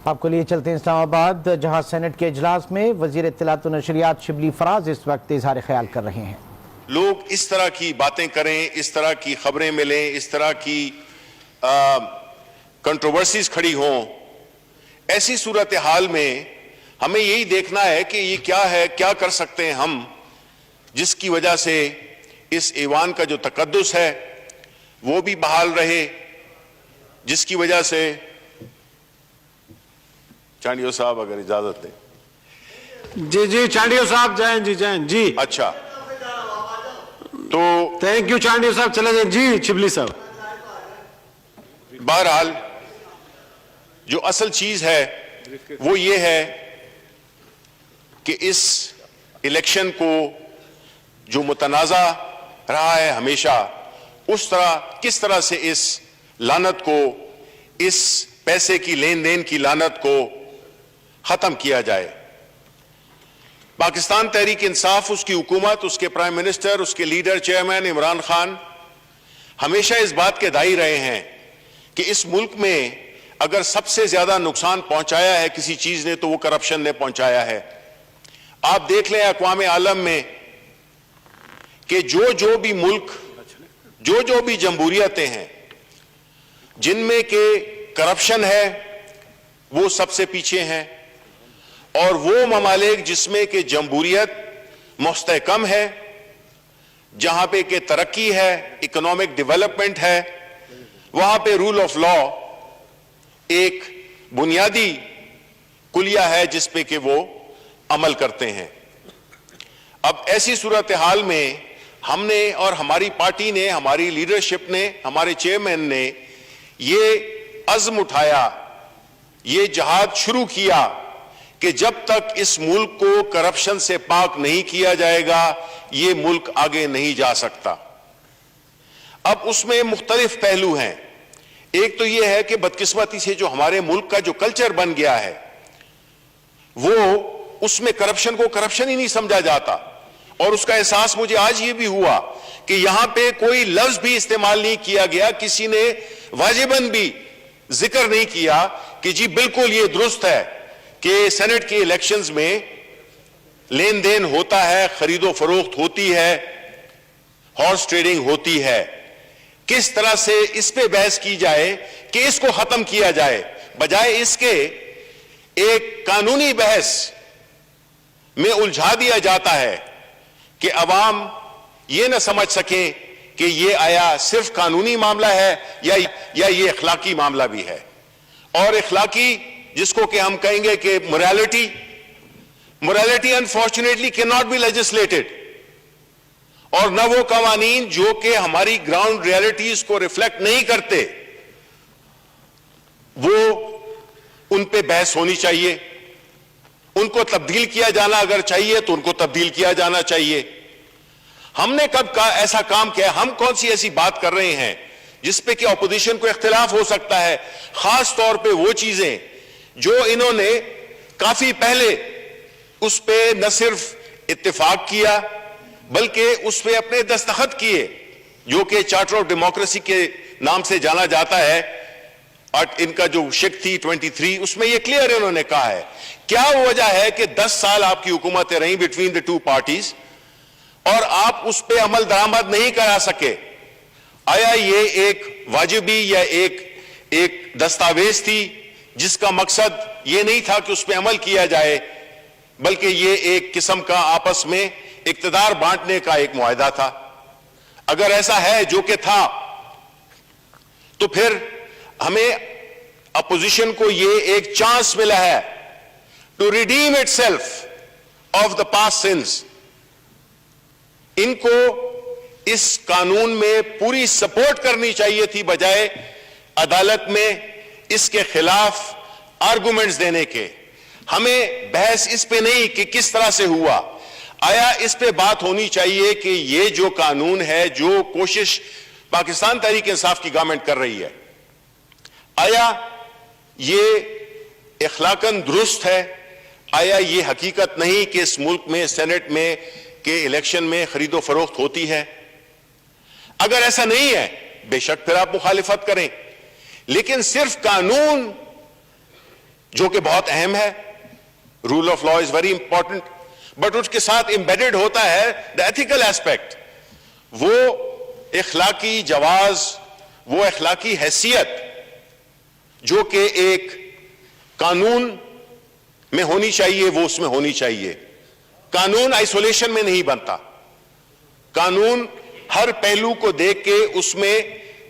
آپ کو لیے چلتے ہیں اسلام آباد، جہاں سینٹ کے اجلاس میں وزیر اطلاعات و نشریات شبلی فراز اس وقت اظہار خیال کر رہے ہیں۔ لوگ اس طرح کی باتیں کریں، اس طرح کی خبریں ملیں، اس طرح کی کنٹروورسیز کھڑی ہوں، ایسی صورتحال میں ہمیں یہی دیکھنا ہے کہ یہ کیا ہے، کیا کر سکتے ہیں ہم، جس کی وجہ سے اس ایوان کا جو تقدس ہے وہ بھی بحال رہے، جس کی وجہ سے چانڈیو صاحب اگر اجازت دیں۔ جی چانڈیو صاحب جائیں جی اچھا تو تھینک یو چانڈیو صاحب، چلے جائیں جی شبلی صاحب۔ بہرحال جو اصل چیز ہے وہ یہ ہے کہ اس الیکشن کو جو متنازع رہا ہے ہمیشہ، کس طرح سے اس لعنت کو، اس پیسے کی لین دین کی لعنت کو ختم کیا جائے۔ پاکستان تحریک انصاف، اس کی حکومت، اس کے پرائم منسٹر، اس کے لیڈر چیئرمین عمران خان ہمیشہ اس بات کے داعی رہے ہیں کہ اس ملک میں اگر سب سے زیادہ نقصان پہنچایا ہے کسی چیز نے تو وہ کرپشن نے پہنچایا ہے۔ آپ دیکھ لیں اقوام عالم میں کہ جو بھی ملک، جو بھی جمہوریتیں ہیں جن میں کہ کرپشن ہے وہ سب سے پیچھے ہیں، اور وہ ممالک جس میں کہ جمہوریت مستحکم ہے، جہاں پہ کہ ترقی ہے، اکنامک ڈیولپمنٹ ہے، وہاں پہ رول آف لا ایک بنیادی کلیہ ہے جس پہ کہ وہ عمل کرتے ہیں۔ اب ایسی صورتحال میں ہم نے اور ہماری پارٹی نے، ہماری لیڈرشپ نے، ہمارے چیئرمین نے یہ عزم اٹھایا، یہ جہاد شروع کیا کہ جب تک اس ملک کو کرپشن سے پاک نہیں کیا جائے گا یہ ملک آگے نہیں جا سکتا۔ اب اس میں مختلف پہلو ہیں۔ ایک تو یہ ہے کہ بدقسمتی سے جو ہمارے ملک کا جو کلچر بن گیا ہے وہ اس میں کرپشن کو کرپشن ہی نہیں سمجھا جاتا، اور اس کا احساس مجھے آج یہ بھی ہوا کہ یہاں پہ کوئی لفظ بھی استعمال نہیں کیا گیا، کسی نے واجباً بھی ذکر نہیں کیا کہ جی بالکل یہ درست ہے کہ سینٹ کے الیکشنز میں لین دین ہوتا ہے، خرید و فروخت ہوتی ہے، ہارس ٹریڈنگ ہوتی ہے۔ کس طرح سے اس پہ بحث کی جائے کہ اس کو ختم کیا جائے، بجائے اس کے ایک قانونی بحث میں الجھا دیا جاتا ہے کہ عوام یہ نہ سمجھ سکیں کہ یہ آیا صرف قانونی معاملہ ہے یا یہ اخلاقی معاملہ بھی ہے۔ اور اخلاقی جس کو کہ ہم کہیں گے کہ morality unfortunately cannot be legislated، اور نہ وہ قوانین جو کہ ہماری گراؤنڈ ریالٹیز کو ریفلیکٹ نہیں کرتے وہ ان پہ بحث ہونی چاہیے، ان کو تبدیل کیا جانا اگر چاہیے تو ان کو تبدیل کیا جانا چاہیے۔ ہم نے کب ایسا کام کیا؟ ہم کون سی ایسی بات کر رہے ہیں جس پہ کہ اپوزیشن کو اختلاف ہو سکتا ہے، خاص طور پہ وہ چیزیں جو انہوں نے کافی پہلے اس پہ نہ صرف اتفاق کیا بلکہ اس پہ اپنے دستخط کیے، جو کہ چارٹر آف ڈیموکریسی کے نام سے جانا جاتا ہے، اور ان کا جو شک تھی 23 اس میں یہ کلیئر انہوں نے کہا ہے۔ کیا وجہ ہے کہ 10 سال آپ کی حکومتیں رہیں بٹوین دی ٹو پارٹیز اور آپ اس پہ عمل درآمد نہیں کرا سکے؟ آیا یہ ایک واجبی یا ایک دستاویز تھی جس کا مقصد یہ نہیں تھا کہ اس پہ عمل کیا جائے بلکہ یہ ایک قسم کا آپس میں اقتدار بانٹنے کا ایک معاہدہ تھا؟ اگر ایسا ہے جو کہ تھا تو پھر ہمیں اپوزیشن کو یہ ایک چانس ملا ہے to redeem itself of the past sins. ان کو اس قانون میں پوری سپورٹ کرنی چاہیے تھی بجائے عدالت میں اس کے خلاف آرگومنٹس دینے کے۔ ہمیں بحث اس پہ نہیں کہ کس طرح سے ہوا، آیا اس پہ بات ہونی چاہیے کہ یہ جو قانون ہے، جو کوشش پاکستان تحریک انصاف کی گورنمنٹ کر رہی ہے، آیا یہ اخلاقاً درست ہے؟ آیا یہ حقیقت نہیں کہ اس ملک میں سینٹ میں کے الیکشن میں خرید و فروخت ہوتی ہے؟ اگر ایسا نہیں ہے بے شک پھر آپ مخالفت کریں، لیکن صرف قانون جو کہ بہت اہم ہے. Rule of law is very important, but اس کے ساتھ امبیڈڈ ہوتا ہے دا ایتھیکل ایسپیکٹ, وہ اخلاقی جواز, وہ اخلاقی حیثیت جو کہ ایک قانون میں ہونی چاہیے, وہ اس میں ہونی چاہیے. قانون آئسولیشن میں نہیں بنتا, قانون ہر پہلو کو دیکھ کے اس میں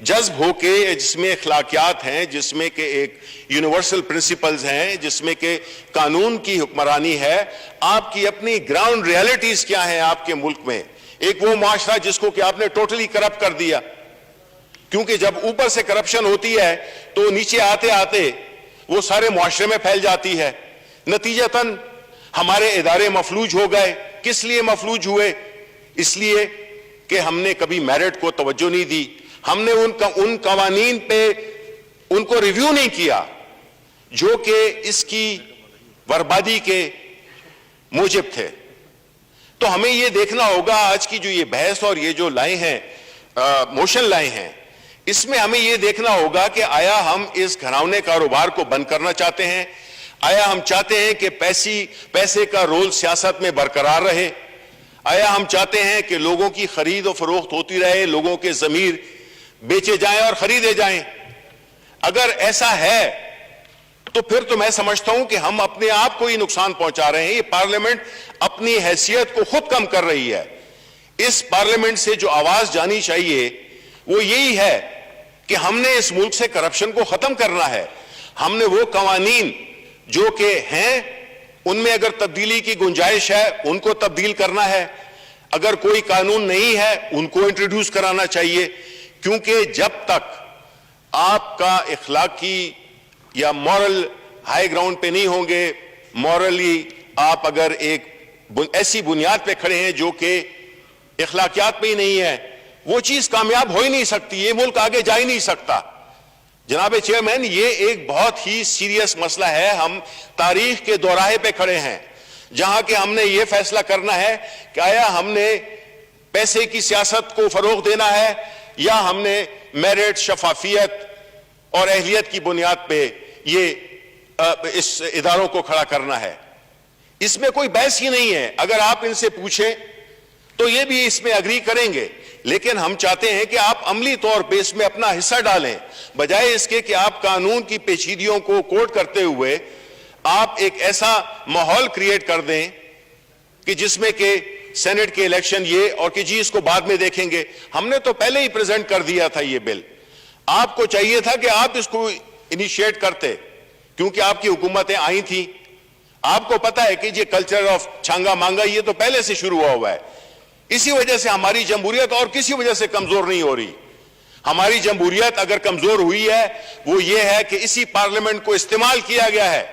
جذب ہو کے, جس میں اخلاقیات ہیں, جس میں کہ ایک یونیورسل پرنسپلز ہیں, جس میں کہ قانون کی حکمرانی ہے. آپ کی اپنی گراؤنڈ ریالٹیز کیا ہیں آپ کے ملک میں؟ ایک وہ معاشرہ جس کو کہ آپ نے ٹوٹلی کرپٹ کر دیا, کیونکہ جب اوپر سے کرپشن ہوتی ہے تو نیچے آتے آتے وہ سارے معاشرے میں پھیل جاتی ہے. نتیجتاً ہمارے ادارے مفلوج ہو گئے. کس لیے مفلوج ہوئے؟ اس لیے کہ ہم نے کبھی میرٹ کو توجہ نہیں دی, ہم نے ان قوانین پہ ان کو ریویو نہیں کیا جو کہ اس کی بربادی کے موجب تھے. تو ہمیں یہ دیکھنا ہوگا, آج کی جو یہ بحث اور یہ جو لائے ہیں, موشن لائے ہیں, اس میں ہمیں یہ دیکھنا ہوگا کہ آیا ہم اس گھرانے کاروبار کو بند کرنا چاہتے ہیں؟ آیا ہم چاہتے ہیں کہ پیسے کا رول سیاست میں برقرار رہے؟ آیا ہم چاہتے ہیں کہ لوگوں کی خرید و فروخت ہوتی رہے, لوگوں کے ضمیر بیچے جائیں اور خریدے جائیں؟ اگر ایسا ہے تو پھر تو میں سمجھتا ہوں کہ ہم اپنے آپ کو ہی نقصان پہنچا رہے ہیں. یہ پارلیمنٹ اپنی حیثیت کو خود کم کر رہی ہے. اس پارلیمنٹ سے جو آواز جانی چاہیے وہ یہی ہے کہ ہم نے اس ملک سے کرپشن کو ختم کرنا ہے. ہم نے وہ قوانین جو کہ ہیں ان میں اگر تبدیلی کی گنجائش ہے ان کو تبدیل کرنا ہے, اگر کوئی قانون نہیں ہے ان کو انٹروڈیوس کرانا چاہیے. کیونکہ جب تک آپ کا اخلاقی یا مورل ہائی گراؤنڈ پہ نہیں ہوں گے, مورلی آپ اگر ایک ایسی بنیاد پہ کھڑے ہیں جو کہ اخلاقیات پہ ہی نہیں ہے, وہ چیز کامیاب ہو ہی نہیں سکتی, یہ ملک آگے جا ہی نہیں سکتا. جناب چیئرمین, یہ ایک بہت ہی سیریس مسئلہ ہے. ہم تاریخ کے دوراہے پہ کھڑے ہیں جہاں کہ ہم نے یہ فیصلہ کرنا ہے کہ آیا ہم نے پیسے کی سیاست کو فروغ دینا ہے یا ہم نے میرٹ, شفافیت اور اہلیت کی بنیاد پہ یہ اس اداروں کو کھڑا کرنا ہے. اس میں کوئی بحث ہی نہیں ہے. اگر آپ ان سے پوچھیں تو یہ بھی اس میں اگری کریں گے, لیکن ہم چاہتے ہیں کہ آپ عملی طور پہ اس میں اپنا حصہ ڈالیں, بجائے اس کے کہ آپ قانون کی پیچیدگیوں کو کوٹ کرتے ہوئے آپ ایک ایسا ماحول کریٹ کر دیں کہ جس میں کہ سینٹ کے الیکشن یہ اور کہ جی اس کو بعد میں دیکھیں گے. ہم نے تو پہلے ہی پریزنٹ کر دیا تھا یہ بل, آپ کو چاہیے تھا کہ آپ اس کو انیشیٹ کرتے, کیونکہ آپ کی حکومتیں آئی تھیں. آپ کو پتا ہے کہ یہ کلچر آف چھانگا مانگا یہ تو پہلے سے شروع ہوا ہے. اسی وجہ سے ہماری جمہوریت اور کسی وجہ سے کمزور نہیں ہو رہی. ہماری جمہوریت اگر کمزور ہوئی ہے وہ یہ ہے کہ اسی پارلیمنٹ کو استعمال کیا گیا ہے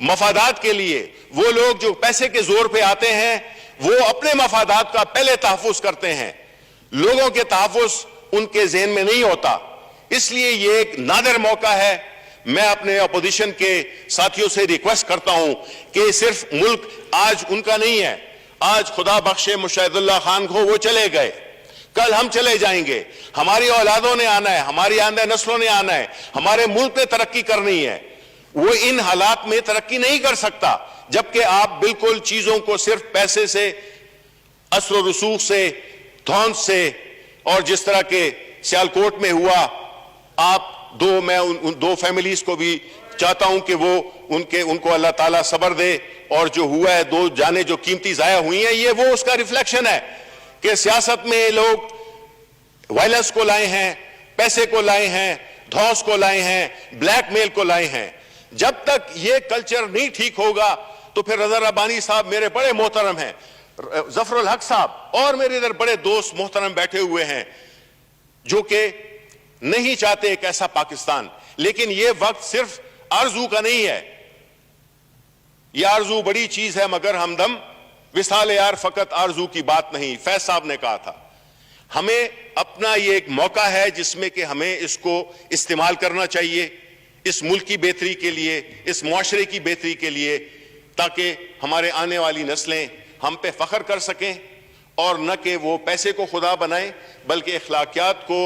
مفادات کے لیے. وہ لوگ جو پیسے کے زور پہ آتے ہیں وہ اپنے مفادات کا پہلے تحفظ کرتے ہیں, لوگوں کے تحفظ ان کے ذہن میں نہیں ہوتا. اس لیے یہ ایک نادر موقع ہے. میں اپنے اپوزیشن کے ساتھیوں سے ریکویسٹ کرتا ہوں کہ صرف ملک آج ان کا نہیں ہے, آج خدا بخشے مشاہد اللہ خان کو وہ چلے گئے, کل ہم چلے جائیں گے, ہماری اولادوں نے آنا ہے, ہماری آئندہ نسلوں نے آنا ہے, ہمارے ملک نے ترقی کرنی ہے. وہ ان حالات میں ترقی نہیں کر سکتا جبکہ آپ بالکل چیزوں کو صرف پیسے سے, اثر و رسوخ سے, دھوند سے, اور جس طرح کے سیالکوٹ میں ہوا. آپ میں ان دو فیملیز کو بھی چاہتا ہوں کہ وہ ان کو اللہ تعالیٰ صبر دے, اور جو ہوا ہے 2 جانیں جو قیمتی ضائع ہوئی ہیں, یہ وہ اس کا ریفلیکشن ہے کہ سیاست میں لوگ وائلنس کو لائے ہیں, پیسے کو لائے ہیں, دھوس کو لائے ہیں, بلیک میل کو لائے ہیں. جب تک یہ کلچر نہیں ٹھیک ہوگا تو پھر رضا ربانی صاحب میرے بڑے محترم ہیں, ظفر الحق صاحب اور میرے ادھر بڑے دوست محترم بیٹھے ہوئے ہیں جو کہ نہیں چاہتے ایک ایسا پاکستان. لیکن یہ وقت صرف آرزو کا نہیں ہے, یہ آرزو بڑی چیز ہے مگر ہمدم وصال یار فقط آرزو کی بات نہیں, فیض صاحب نے کہا تھا. ہمیں اپنا یہ ایک موقع ہے جس میں کہ ہمیں اس کو استعمال کرنا چاہیے اس ملک کی بہتری کے لیے, اس معاشرے کی بہتری کے لیے, تاکہ ہمارے آنے والی نسلیں ہم پہ فخر کر سکیں, اور نہ کہ وہ پیسے کو خدا بنائیں بلکہ اخلاقیات کو